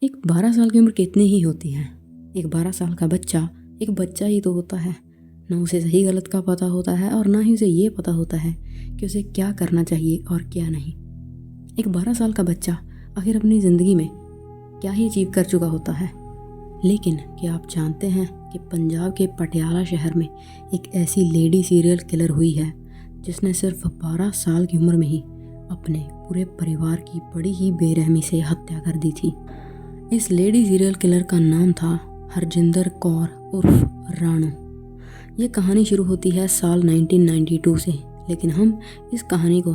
एक 12 साल की उम्र कितनी ही होती है। एक 12 साल का बच्चा एक बच्चा ही तो होता है। ना उसे सही गलत का पता होता है और ना ही उसे ये पता होता है कि उसे क्या करना चाहिए और क्या नहीं। एक 12 साल का बच्चा आखिर अपनी ज़िंदगी में क्या ही अचीव कर चुका होता है। लेकिन क्या आप जानते हैं कि पंजाब के पटियाला शहर में एक ऐसी लेडी सीरियल किलर हुई है जिसने सिर्फ 12 साल की उम्र में ही अपने पूरे परिवार की बड़ी ही बेरहमी से हत्या कर दी थी। इस लेडी सीरियल किलर का नाम था हरजिंदर कौर उर्फ राणो। ये कहानी शुरू होती है साल 1992 से, लेकिन हम इस कहानी को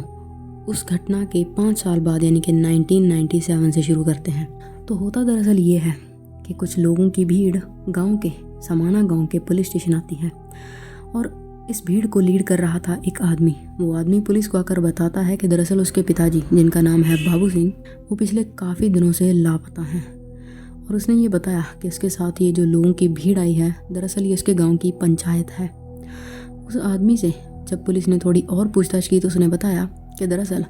उस घटना के 5 साल बाद यानी कि 1997 से शुरू करते हैं। तो होता दरअसल ये है कि कुछ लोगों की भीड़ गांव के समाना गांव के पुलिस स्टेशन आती है और इस भीड़ को लीड कर रहा था एक आदमी। वो आदमी पुलिस को आकर बताता है कि दरअसल उसके पिताजी, जिनका नाम है बाबू सिंह, वो पिछले काफ़ी दिनों से लापता हैं। और उसने ये बताया कि उसके साथ ये जो लोगों की भीड़ आई है दरअसल ये उसके गांव की पंचायत है। उस आदमी से जब पुलिस ने थोड़ी और पूछताछ की तो उसने बताया कि दरअसल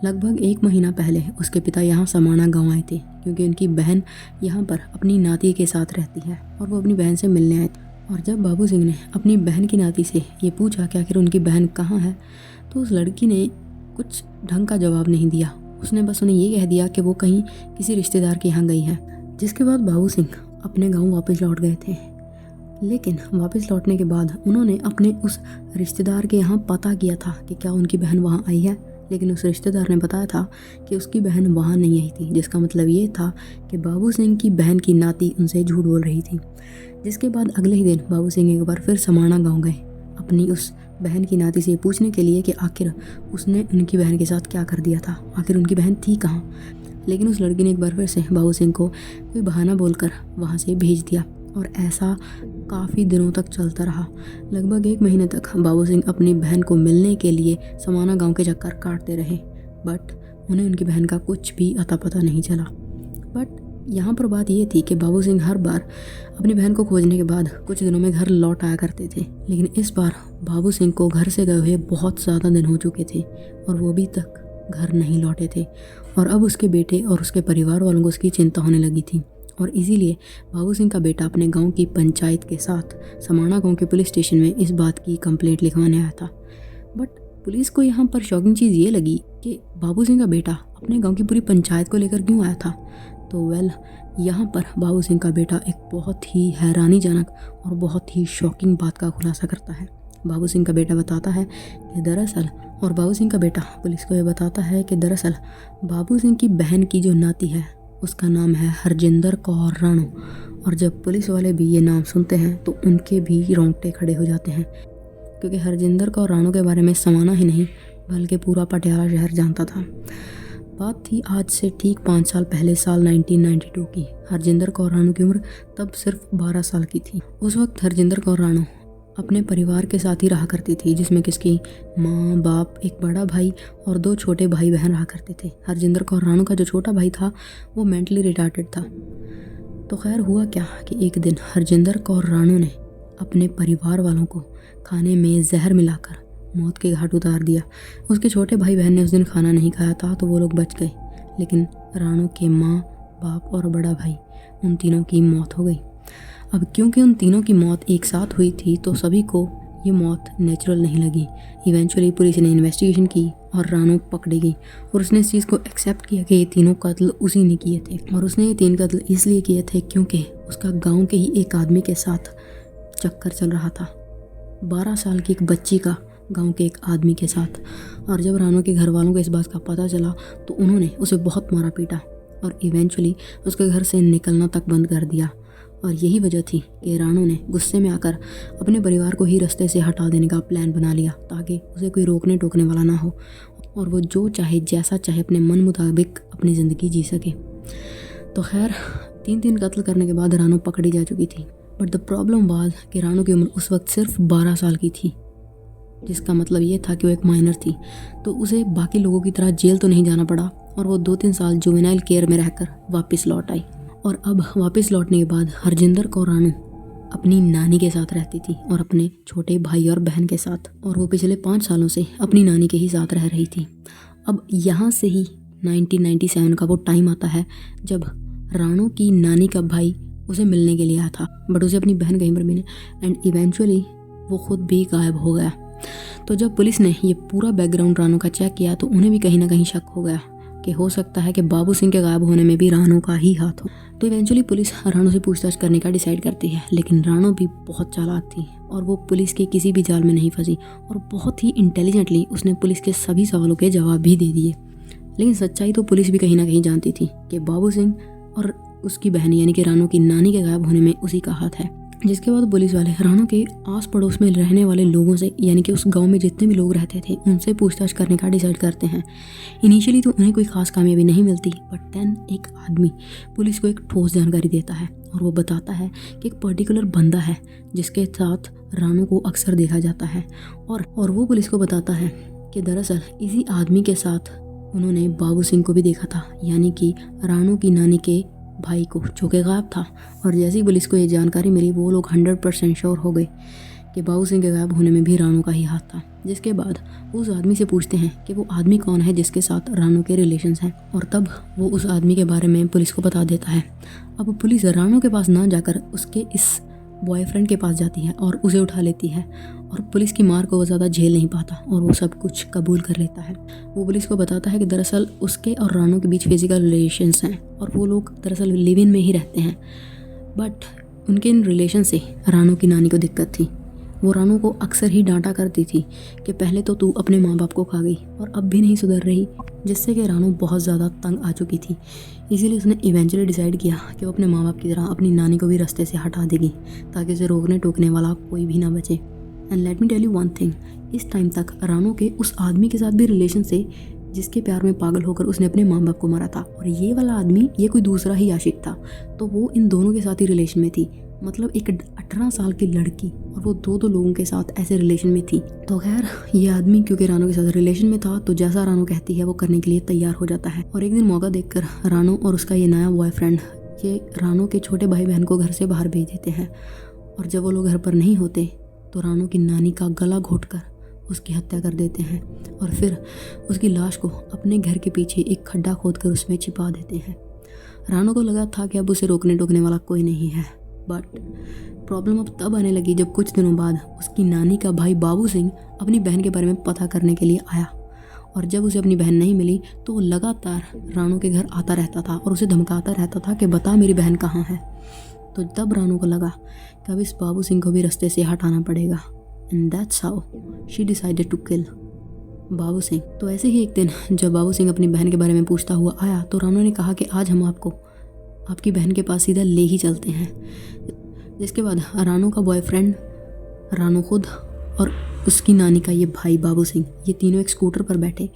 लगभग 1 महीना पहले उसके पिता यहाँ समाना गांव आए थे, क्योंकि उनकी बहन यहाँ पर अपनी नाती के साथ रहती है और वो अपनी बहन से मिलने आए थे। और जब बाबू सिंह ने अपनी बहन की नाती से ये पूछा कि आखिर उनकी बहन कहाँ है, तो उस लड़की ने कुछ ढंग का जवाब नहीं दिया। उसने बस उन्हें ये कह दिया कि वो कहीं किसी रिश्तेदार के यहाँ गई है। जिसके बाद बाबू सिंह अपने गांव वापस लौट गए थे। लेकिन वापस लौटने के बाद उन्होंने अपने उस रिश्तेदार के यहाँ पता किया था कि क्या उनकी बहन वहाँ आई है, लेकिन उस रिश्तेदार ने बताया था कि उसकी बहन वहाँ नहीं आई थी, जिसका मतलब ये था कि बाबू सिंह की बहन की नाती उनसे झूठ बोल रही थी। जिसके बाद अगले ही दिन बाबू सिंह एक बार फिर समाना गाँव गए अपनी उस बहन की नाती से पूछने के लिए कि आखिर उसने उनकी बहन के साथ क्या कर दिया था, आखिर उनकी बहन थी कहाँ। लेकिन उस लड़की ने एक बार फिर से बाबू सिंह को कोई बहाना बोलकर वहाँ से भेज दिया और ऐसा काफ़ी दिनों तक चलता रहा। लगभग 1 महीने तक बाबू सिंह अपनी बहन को मिलने के लिए समाना गांव के चक्कर काटते रहे, बट उन्हें उनकी बहन का कुछ भी अता पता नहीं चला। बट यहाँ पर बात ये थी कि बाबू सिंह हर बार अपनी बहन को खोजने के बाद कुछ दिनों में घर लौट आया करते थे, लेकिन इस बार बाबू सिंह को घर से गए हुए बहुत ज़्यादा दिन हो चुके थे और वो अभी तक घर नहीं लौटे थे। और अब उसके बेटे और उसके परिवार वालों को उसकी चिंता होने लगी थी और इसीलिए बाबू सिंह का बेटा अपने गांव की पंचायत के साथ समाना गांव के पुलिस स्टेशन में इस बात की कंप्लेंट लिखवाने आया था। बट पुलिस को यहाँ पर शॉकिंग चीज़ ये लगी कि बाबू सिंह का बेटा अपने गांव की पूरी पंचायत को लेकर क्यों आया था। तो यहाँ पर बाबू सिंह का बेटा एक बहुत ही हैरानीजनक और बहुत ही शॉकिंग बात का खुलासा करता है। बाबू सिंह का बेटा बताता है कि दरअसल बाबू सिंह का बेटा पुलिस को ये बताता है कि दरअसल बाबू सिंह की बहन की जो नाती है उसका नाम है हरजिंदर कौर राणो। और जब पुलिस वाले भी ये नाम सुनते हैं तो उनके भी रोंगटे खड़े हो जाते हैं, क्योंकि हरजिंदर कौर राणो के बारे में समाना ही नहीं बल्कि पूरा पटियाला शहर जानता था। बात थी आज से ठीक 5 साल पहले साल 1992 की। हरजिंदर कौर राणो की उम्र तब सिर्फ 12 साल की थी। उस वक्त हरजिंदर कौर राणो अपने परिवार के साथ ही रहा करती थी, जिसमें किसकी माँ बाप, एक बड़ा भाई और 2 छोटे भाई बहन रहा करते थे। हरजिंदर कौर राणो का जो छोटा भाई था वो मेंटली रिटार्टेड था। तो खैर हुआ क्या कि एक दिन हरजिंदर कौर राणो ने अपने परिवार वालों को खाने में जहर मिलाकर मौत के घाट उतार दिया। उसके छोटे भाई बहन ने उस दिन खाना नहीं खाया था तो वो लोग बच गए, लेकिन राणो के माँ बाप और बड़ा भाई उन तीनों की मौत हो गई। अब क्योंकि उन तीनों की मौत एक साथ हुई थी तो सभी को ये मौत नेचुरल नहीं लगी। इवेंचुअली पुलिस ने इन्वेस्टिगेशन की और राणो पकड़ी गई और उसने इस चीज़ को एक्सेप्ट किया कि ये तीनों कत्ल उसी ने किए थे। और उसने ये 3 कत्ल इसलिए किए थे क्योंकि उसका गांव के ही एक आदमी के साथ चक्कर चल रहा था, 12 साल की एक बच्ची का गांव के एक आदमी के साथ। और जब राणो के घर वालों को इस बात का पता चला तो उन्होंने उसे बहुत मारा पीटा और इवेंचुअली उसके घर से निकलना तक बंद कर दिया। और यही वजह थी कि राणो ने गुस्से में आकर अपने परिवार को ही रास्ते से हटा देने का प्लान बना लिया, ताकि उसे कोई रोकने टोकने वाला ना हो और वो जो चाहे जैसा चाहे अपने मन मुताबिक अपनी ज़िंदगी जी सके। तो खैर 3 कत्ल करने के बाद राणो पकड़ी जा चुकी थी। बट द प्रॉब्लम वाज कि राणो की उम्र उस वक्त सिर्फ 12 साल की थी, जिसका मतलब ये था कि वो एक माइनर थी। तो उसे बाकी लोगों की तरह जेल तो नहीं जाना पड़ा और वो 2-3 साल जुवेनाइल केयर में रहकर वापस लौट आई। और अब वापस लौटने के बाद हरजिंदर कौर राणो अपनी नानी के साथ रहती थी और अपने छोटे भाई और बहन के साथ, और वो पिछले 5 सालों से अपनी नानी के ही साथ रह रही थी। अब यहाँ से ही 1997 का वो टाइम आता है जब राणो की नानी का भाई उसे मिलने के लिए आया था, बट उसे अपनी बहन कहीं पर मिली एंड इवेंचुअली वो खुद भी गायब हो गया। तो जब पुलिस ने ये पूरा बैकग्राउंड राणो का चेक किया तो उन्हें भी कहीं ना कहीं शक हो गया कि हो सकता है कि बाबू सिंह के गायब होने में भी राणो का ही हाथ हो। तो इवेंचुअली पुलिस राणो से पूछताछ करने का डिसाइड करती है, लेकिन राणो भी बहुत चालाक थी और वो पुलिस के किसी भी जाल में नहीं फंसी और बहुत ही इंटेलिजेंटली उसने पुलिस के सभी सवालों के जवाब भी दे दिए। लेकिन सच्चाई तो पुलिस भी कहीं ना कहीं जानती थी कि बाबू सिंह और उसकी बहन यानी कि राणो की नानी के गायब होने में उसी का हाथ है। जिसके बाद पुलिस वाले राणो के आस पड़ोस में रहने वाले लोगों से यानी कि उस गांव में जितने भी लोग रहते थे उनसे पूछताछ करने का डिसाइड करते हैं। इनिशियली तो उन्हें कोई खास कामयाबी नहीं मिलती, बट देन एक आदमी पुलिस को एक ठोस जानकारी देता है और वो बताता है कि एक पर्टिकुलर बंदा है जिसके साथ राणो को अक्सर देखा जाता है और वो पुलिस को बताता है कि दरअसल इसी आदमी के साथ उन्होंने बाबू सिंह को भी देखा था, यानी कि राणो की नानी के भाई को, जो कि गायब था। और जैसे ही पुलिस को ये जानकारी मिली वो लोग 100% श्योर हो गए कि बाबू सिंह के गायब होने में भी राणो का ही हाथ था। जिसके बाद उस आदमी से पूछते हैं कि वो आदमी कौन है जिसके साथ राणो के रिलेशंस हैं, और तब वो उस आदमी के बारे में पुलिस को बता देता है। अब पुलिस राणो के पास ना जाकर उसके इस बॉयफ्रेंड के पास जाती है और उसे उठा लेती है और पुलिस की मार को वो ज़्यादा झेल नहीं पाता और वो सब कुछ कबूल कर लेता है। वो पुलिस को बताता है कि दरअसल उसके और राणो के बीच फिजिकल रिलेशंस हैं और वो लोग दरअसल लिव इन में ही रहते हैं, बट उनके इन रिलेशन से राणो की नानी को दिक्कत थी। वो राणो को अक्सर ही डांटा करती थी कि पहले तो तू अपने माँ बाप को खा गई और अब भी नहीं सुधर रही, जिससे कि राणो बहुत ज़्यादा तंग आ चुकी थी। इसीलिए उसने इवेंचुअली डिसाइड किया कि वो अपने माँ बाप की तरह अपनी नानी को भी रास्ते से हटा देगी ताकि उसे रोकने टोकने वाला कोई भी ना बचे। And let me tell you one thing, इस टाइम तक राणो के उस आदमी के साथ भी रिलेशन से जिसके प्यार में पागल होकर उसने अपने माँ बाप को मारा था, और ये वाला आदमी ये कोई दूसरा ही आशिक था। तो वो इन दोनों के साथ ही रिलेशन में थी, मतलब एक 18 साल की लड़की और वो दो लोगों के साथ ऐसे रिलेशन में थी। तो खैर ये आदमी क्योंकि राणो के साथ रिलेशन में था तो जैसा राणो कहती है वो करने के लिए तैयार हो जाता है। और एक दिन मौका देखकर राणो और उसका ये नया बॉयफ्रेंड ये राणो के छोटे भाई बहन को घर से बाहर भेज देते हैं, और जब वो लोग घर पर नहीं होते तो राणो की नानी का गला घोंटकर उसकी हत्या कर देते हैं और फिर उसकी लाश को अपने घर के पीछे एक खड्डा खोदकर उसमें छिपा देते हैं। राणो को लगा था कि अब उसे रोकने टोकने वाला कोई नहीं है, बट प्रॉब्लम अब तब आने लगी जब कुछ दिनों बाद उसकी नानी का भाई बाबू सिंह अपनी बहन के बारे में पता करने के लिए आया, और जब उसे अपनी बहन नहीं मिली तो वो लगातार राणो के घर आता रहता था और उसे धमकाता रहता था कि बता मेरी बहन कहाँ है। तो तब राणो को लगा कि अब इस बाबू सिंह को भी रास्ते से हटाना पड़ेगा, and that's how she decided to kill Babu Singh. तो ऐसे ही एक दिन जब बाबू सिंह अपनी बहन के बारे में पूछता हुआ आया तो राणो ने कहा कि आज हम आपको आपकी बहन के पास सीधा ले ही चलते हैं। जिसके बाद राणो का बॉयफ्रेंड, राणो खुद और उसकी नानी का ये भाई बाबू सिंह, ये तीनों एक स्कूटर पर बैठे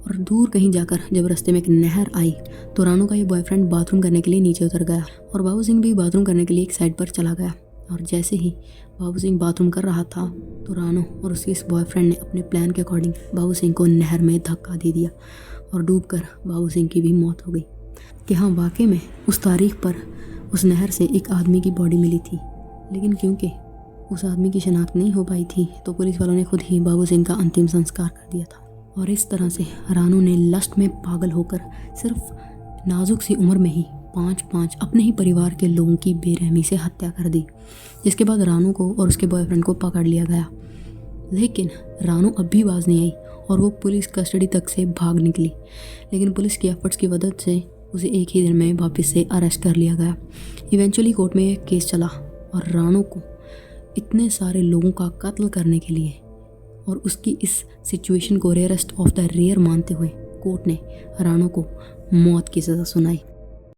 और दूर कहीं जाकर जब रास्ते में एक नहर आई तो राणो का ये बॉयफ्रेंड बाथरूम करने के लिए नीचे उतर गया और बाबू सिंह भी बाथरूम करने के लिए एक साइड पर चला गया। और जैसे ही बाबू सिंह बाथरूम कर रहा था तो राणो और उसके इस बॉयफ्रेंड ने अपने प्लान के अकॉर्डिंग बाबू सिंह को नहर में धक्का दे दिया और डूबकर बाबू सिंह की भी मौत हो गई। कि हाँ, वाकई में उस तारीख पर उस नहर से एक आदमी की बॉडी मिली थी, लेकिन क्योंकि उस आदमी की शनाख्त नहीं हो पाई थी तो पुलिस वालों ने खुद ही बाबू सिंह का अंतिम संस्कार कर दिया था। और इस तरह से राणो ने लस्ट में पागल होकर सिर्फ नाजुक सी उम्र में ही 5 अपने ही परिवार के लोगों की बेरहमी से हत्या कर दी। जिसके बाद राणो को और उसके बॉयफ्रेंड को पकड़ लिया गया, लेकिन राणो अब भी बाज नहीं आई और वो पुलिस कस्टडी तक से भाग निकली। लेकिन पुलिस की एफर्ट्स की मदद से उसे एक ही दिन में वापस से अरेस्ट कर लिया गया। इवेंचुअली कोर्ट में एक केस चला और राणो को इतने सारे लोगों का कत्ल करने के लिए और उसकी इस सिचुएशन को रेयरेस्ट ऑफ द रेयर मानते हुए कोर्ट ने राणो को मौत की सज़ा सुनाई।